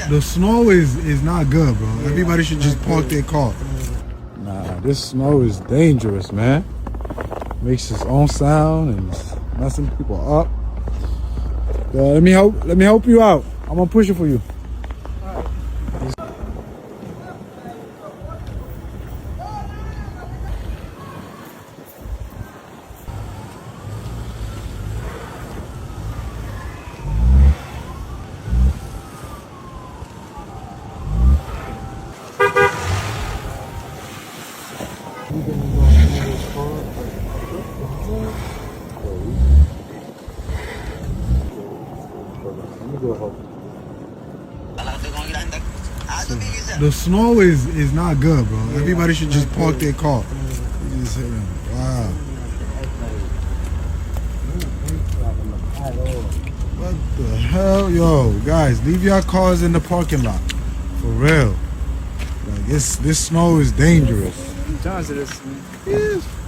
The snow is not good, bro. Everybody should just park their car. Nah, this snow is dangerous, man. Makes its own sound and it's messing people up. Let me help you out. I'm gonna push it for you. The snow is not good, bro. Everybody should just park their car. Wow. What the hell? Yo, guys, leave your cars in the parking lot. For real. Like, this snow is dangerous. Johnson, this. Yes.